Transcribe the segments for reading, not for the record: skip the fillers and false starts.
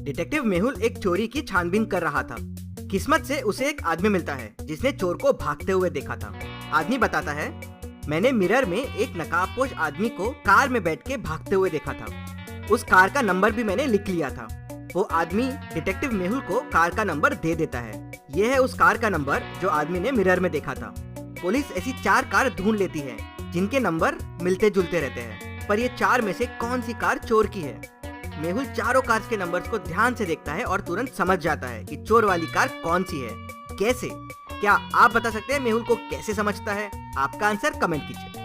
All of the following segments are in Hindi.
डिटेक्टिव मेहुल एक चोरी की छानबीन कर रहा था। किस्मत से उसे एक आदमी मिलता है जिसने चोर को भागते हुए देखा था। आदमी बताता है, मैंने मिरर में एक नकाबपोश आदमी को कार में बैठ के भागते हुए देखा था। उस कार का नंबर भी मैंने लिख लिया था। वो आदमी डिटेक्टिव मेहुल को कार का नंबर दे देता है। यह है उस कार का नंबर जो आदमी ने मिरर में देखा था। पुलिस ऐसी 4 कार ढूंढ लेती है जिनके नंबर मिलते जुलते रहते हैं, पर ये 4 में से कौन सी कार चोर की है। मेहुल चारों कार्स के नंबर्स को ध्यान से देखता है और तुरंत समझ जाता है कि चोर वाली कार कौन सी है। कैसे? क्या आप बता सकते हैं मेहुल को कैसे समझता है? आपका आंसर कमेंट कीजिए।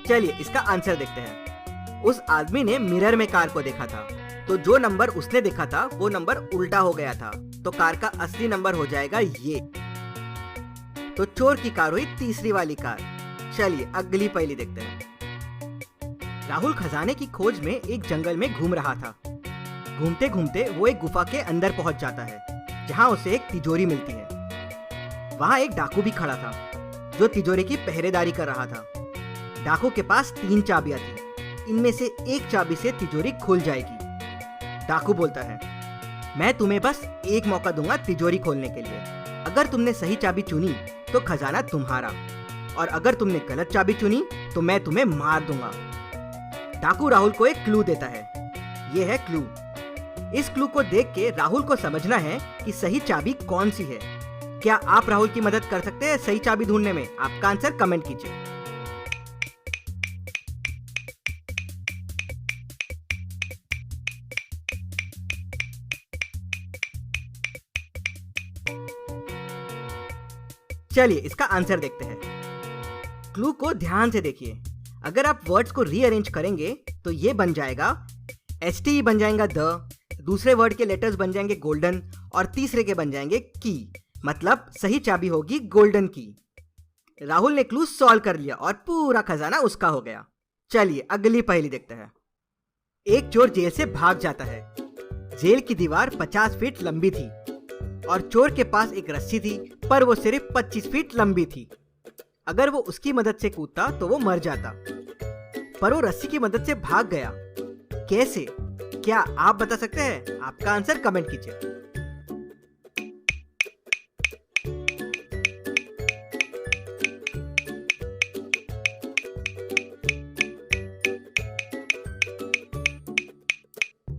चलिए इसका आंसर देखते हैं। उस आदमी ने मिरर में कार को देखा था, तो जो नंबर उसने देखा था वो नंबर उल्टा हो गया था, तो कार का असली नंबर हो जाएगा ये। तो चोर की कार हुई तीसरी वाली कार। चलिए अगली पहेली देखते हैं। राहुल खजाने की खोज में एक जंगल में घूम रहा था। घूमते घूमते वो एक गुफा के अंदर पहुंच जाता है जहां उसे एक तिजोरी मिलती है। वहां एक डाकू भी खड़ा था जो तिजोरी की पहरेदारी कर रहा था। डाकू के पास 3 चाबियां थी। इनमें से एक चाबी से तिजोरी खुल जाएगी। डाकू बोलता है, मैं तुम्हें बस एक मौका दूंगा तिजोरी खोलने के लिए। अगर तुमने सही चाबी चुनी तो खजाना तुम्हारा, और अगर तुमने गलत चाबी चुनी तो मैं तुम्हें मार दूंगा। डाकू राहुल को एक क्लू देता है। यह है क्लू। इस क्लू को देख के राहुल को समझना है कि सही चाबी कौन सी है। क्या आप राहुल की मदद कर सकते हैं सही चाबी ढूंढने में? आपका आंसर कमेंट कीजिए। चलिए इसका आंसर देखते हैं। क्लू को ध्यान से देखिए। अगर आप वर्ड्स को रीअरेंज करेंगे तो ये बन जाएगा STE बन जाएगा द, दूसरे वर्ड के लेटर्स बन जाएंगे गोल्डन, और तीसरे के बन जाएंगे की। मतलब सही चाबी होगी गोल्डन की। राहुल ने क्लू सॉल्व कर लिया और पूरा खजाना उसका हो गया। चलिए अगली पहेली देखते हैं। एक चोर जेल से भाग जाता है। जेल की दीवार 50 फीट लंबी थी और चोर के पास एक रस्सी थी, पर वो सिर्फ 25 फीट लंबी थी। अगर वो उसकी मदद से कूदता तो वो मर जाता, पर वो रस्सी की मदद से भाग गया। कैसे? क्या आप बता सकते हैं? आपका आंसर कमेंट कीजिए।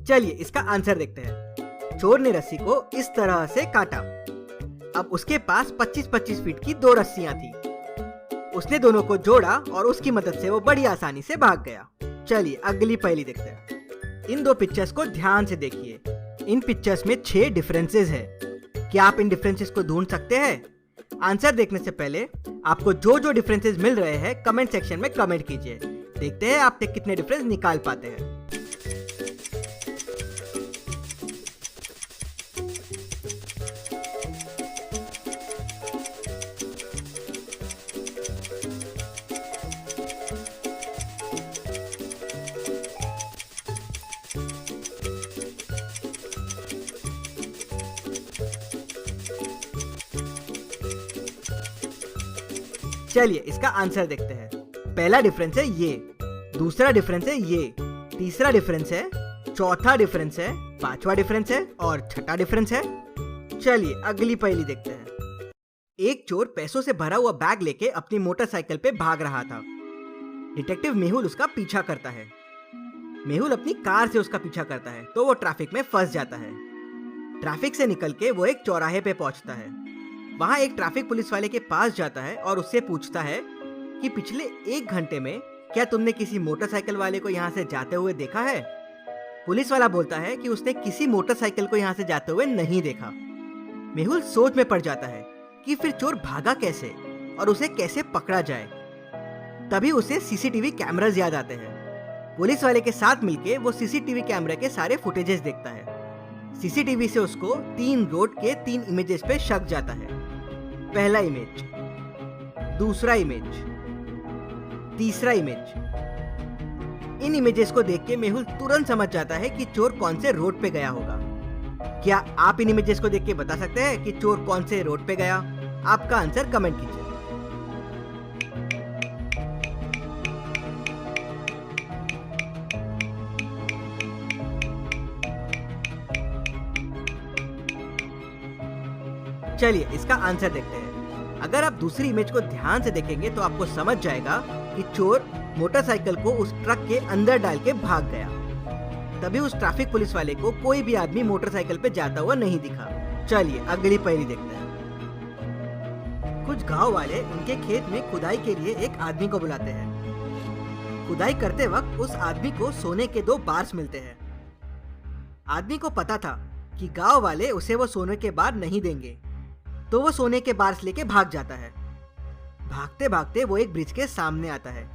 चलिए इसका आंसर देखते हैं। चोर ने रस्सी को इस तरह से काटा। अब उसके पास 25-25 फीट की 2 रस्सियां थी। उसने दोनों को जोड़ा और उसकी मदद से वो बड़ी आसानी से भाग गया। चलिए अगली पहेली देखते हैं। इन 2 पिक्चर्स को ध्यान से देखिए। इन पिक्चर्स में 6 डिफरेंसेस हैं। क्या आप इन डिफरेंसेस को ढूंढ सकते हैं? आंसर देखने से पहले आपको जो जो डिफरेंसेस मिल रहे हैं कमेंट सेक्शन में कमेंट कीजिए। देखते हैं आप कितने डिफरेंस निकाल पाते हैं। चलिए इसका आंसर देखते हैं। पहला डिफरेंस है ये, दूसरा डिफरेंस है ये, तीसरा डिफरेंस है, चौथा डिफरेंस है, 5वां डिफरेंस है और 6ठा डिफरेंस है। चलिए अगली पहेली देखते हैं। एक चोर पैसों से भरा हुआ बैग लेके अपनी मोटरसाइकिल पे भाग रहा था। डिटेक्टिव मेहुल उसका पीछा करता है। मेहुल अपनी कार से उसका पीछा करता है तो वो ट्रैफिक में फंस जाता है। ट्रैफिक से निकल के वो एक चौराहे पे पहुंचता है। वहां एक ट्रैफिक पुलिस वाले के पास जाता है और उससे पूछता है कि पिछले 1 घंटे में क्या तुमने किसी मोटरसाइकिल वाले को यहाँ से जाते हुए देखा है? पुलिस वाला बोलता है कि उसने किसी मोटरसाइकिल को यहाँ से जाते हुए नहीं देखा। मेहुल सोच में पड़ जाता है कि फिर चोर भागा कैसे और उसे कैसे पकड़ा जाए। तभी उसे CCTV कैमरास याद आते हैं। पुलिस वाले के साथ मिलके वो CCTV कैमरे के सारे फुटेजेस देखता है। CCTV से उसको 3 रोड के 3 इमेजेस पे शक जाता है। पहला इमेज, दूसरा इमेज, तीसरा इमेज। इन इमेजेस को देख के मेहुल तुरंत समझ जाता है कि चोर कौन से रोड पे गया होगा। क्या आप इन इमेजेस को देख के बता सकते हैं कि चोर कौन से रोड पे गया? आपका आंसर कमेंट कीजिए। चलिए इसका आंसर देखते हैं। अगर आप दूसरी इमेज को ध्यान से देखेंगे तो आपको समझ जाएगा कि चोर मोटरसाइकिल को उस ट्रक के अंदर डाल के भाग गया। तभी उस ट्रैफिक पुलिस वाले को कोई भी आदमी मोटरसाइकिल पे जाता हुआ नहीं दिखा। चलिए अगली पहेली देखते हैं। कुछ गांव वाले उनके खेत में खुदाई के लिए एक आदमी को बुलाते हैं। खुदाई करते वक्त उस आदमी को सोने के 2 बार्स मिलते हैं। आदमी को पता था कि गांव वाले उसे वो सोने के बार नहीं देंगे, तो वो सोने के बार्स लेके भाग जाता है। भागते भागते वो एक ब्रिज के सामने आता है।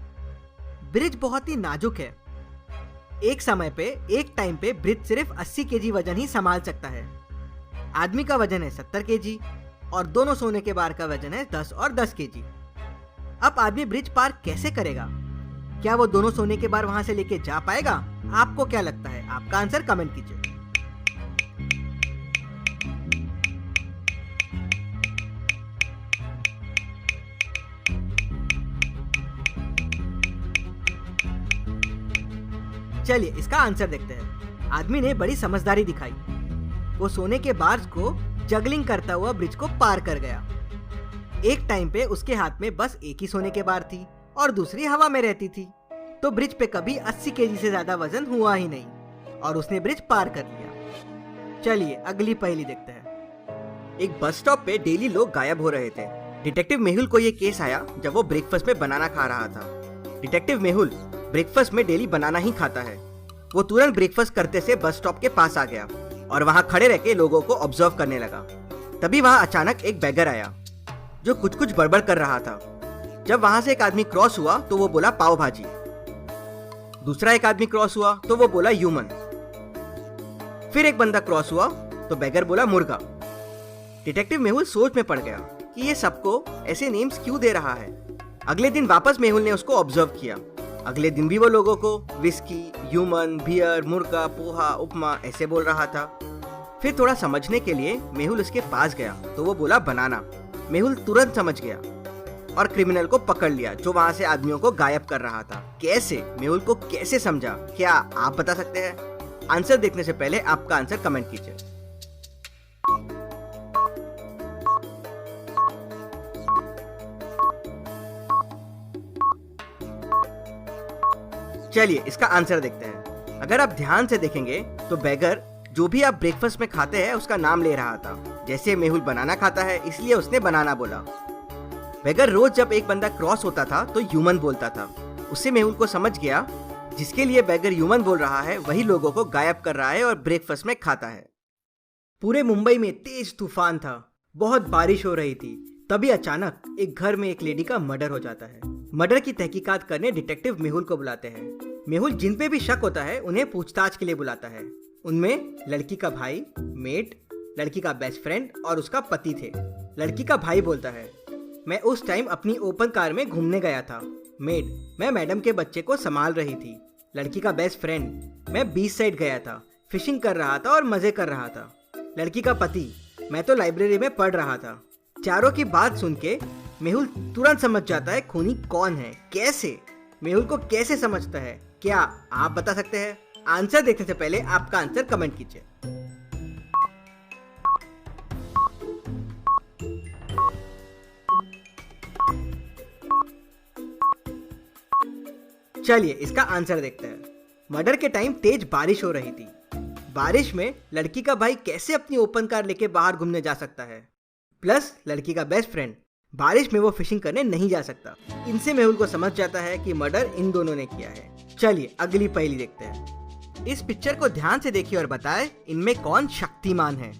ब्रिज बहुत ही नाजुक है। एक टाइम पे ब्रिज सिर्फ 80 केजी वजन ही संभाल सकता है। आदमी का वजन है 70 केजी और दोनों सोने के बार का वजन है 10 और 10 केजी। अब आदमी ब्रिज पार कैसे करेगा? क्या वो दोनों सोने के बार वहां से लेके जा पाएगा? आपको क्या लगता है? आपका आंसर कमेंट कीजिए। चलिए इसका आंसर देखते हैं। आदमी ने बड़ी समझदारी दिखाई। वो सोने के बार्स को जगलिंग करता हुआ ब्रिज को पार कर गया। एक टाइम पे उसके हाथ में बस एक ही सोने के बार थी और दूसरी हवा में रहती थी, तो ब्रिज पे कभी 80 केजी से ज्यादा वजन हुआ ही नहीं और उसने ब्रिज पार कर लिया। चलिए अगली पहेली देखते हैं। एक बस स्टॉप पे डेली लोग गायब हो रहे थे। डिटेक्टिव मेहुल को ये केस आया जब वो ब्रेकफास्ट में बनाना खा रहा था। डिटेक्टिव मेहुल ब्रेकफास्ट में डेली बनाना ही खाता है। वो तुरंत ब्रेकफास्ट करते से बस स्टॉप के पास आ गया और वहाँ खड़े रह के लोगों को ऑब्जर्व करने लगा। तभी वहाँ अचानक एक बैगर आया जो कुछ बड़बड़ कर रहा था। जब वहाँ से एक आदमी क्रॉस हुआ तो वो बोला पाव भाजी। दूसरा एक आदमी क्रॉस हुआ तो वो बोला ह्यूमन। फिर एक बंदा क्रॉस हुआ तो बैगर बोला मुर्गा। डिटेक्टिव मेहुल सोच में पड़ गया कि ये सबको ऐसे नेम्स क्यों दे रहा है। अगले दिन वापस मेहुल ने उसको ऑब्जर्व किया। अगले दिन भी वो लोगों को विस्की, ह्यूमन, बियर, मुर्गा, पोहा, उपमा ऐसे बोल रहा था। फिर थोड़ा समझने के लिए मेहुल उसके पास गया तो वो बोला बनाना। मेहुल तुरंत समझ गया और क्रिमिनल को पकड़ लिया जो वहां से आदमियों को गायब कर रहा था। कैसे? मेहुल को कैसे समझा? क्या आप बता सकते हैं? आंसर देखने से पहले आपका आंसर कमेंट कीजिए। चलिए इसका आंसर देखते हैं। अगर आप ध्यान से देखेंगे तो बैगर जो भी आप ब्रेकफास्ट में खाते हैं उसका नाम ले रहा था। जैसे मेहुल बनाना खाता है इसलिए उसने बनाना बोला। बैगर रोज जब एक बंदा क्रॉस होता था तो ह्यूमन बोलता था। उससे मेहुल को समझ गया जिसके लिए बैगर ह्यूमन बोल रहा है वही लोगों को गायब कर रहा है और ब्रेकफास्ट में खाता है। पूरे मुंबई में तेज तूफान था, बहुत बारिश हो रही थी। तभी अचानक एक घर में एक लेडी का मर्डर हो जाता है। मर्डर की तहकीकात करने डिटेक्टिव मेहुल को बुलाते हैं। मेहुल जिन पे भी शक होता है उन्हें पूछताछ के लिए बुलाता है। उनमें लड़की का भाई, मेट, लड़की का बेस्ट फ्रेंड और उसका पति थे। लड़की का भाई बोलता है, मैं उस टाइम अपनी ओपन कार में घूमने गया था। मेट, मैं मैडम के बच्चे को संभाल रही थी। लड़की का बेस्ट फ्रेंड, मैं बीच साइड गया था, फिशिंग कर रहा था और मजे कर रहा था। लड़की का पति, मैं तो लाइब्रेरी में पढ़ रहा था। चारों की बात सुन के मेहुल तुरंत समझ जाता है खूनी कौन है। कैसे? मेहुल को कैसे समझता है? क्या आप बता सकते हैं? आंसर देखने से पहले आपका आंसर कमेंट कीजिए। चलिए इसका आंसर देखते हैं। मर्डर के टाइम तेज बारिश हो रही थी। बारिश में लड़की का भाई कैसे अपनी ओपन कार लेके बाहर घूमने जा सकता है? प्लस लड़की का बेस्ट फ्रेंड, बारिश में वो फिशिंग करने नहीं जा सकता। इनसे मेहुल को समझ जाता है कि मर्डर इन दोनों ने किया है। चलिए अगली पहेली देखते हैं। इस पिक्चर को ध्यान से देखिए और बताएं इनमें कौन शक्तिमान है।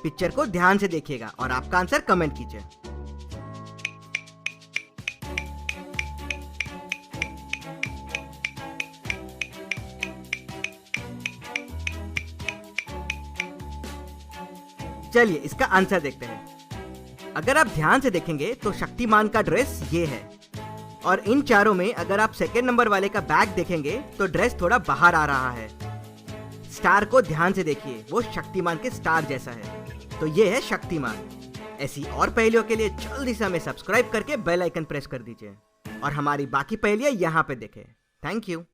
पिक्चर को ध्यान से देखिएगा और आपका आंसर कमेंट कीजिए। चलिए इसका आंसर देखते हैं। अगर आप ध्यान से देखेंगे तो शक्तिमान का ड्रेस ये है और इन चारों में अगर आप सेकंड नंबर वाले का बैग देखेंगे तो ड्रेस थोड़ा बाहर आ रहा है। स्टार को ध्यान से देखिए, वो शक्तिमान के स्टार जैसा है। तो ये है शक्तिमान। ऐसी और पहेलियों के लिए जल्दी से हमें सब्सक्राइब करके बेल आइकन प्रेस कर दीजिए और हमारी बाकी पहेलियां यहाँ पे देखें। Thank you.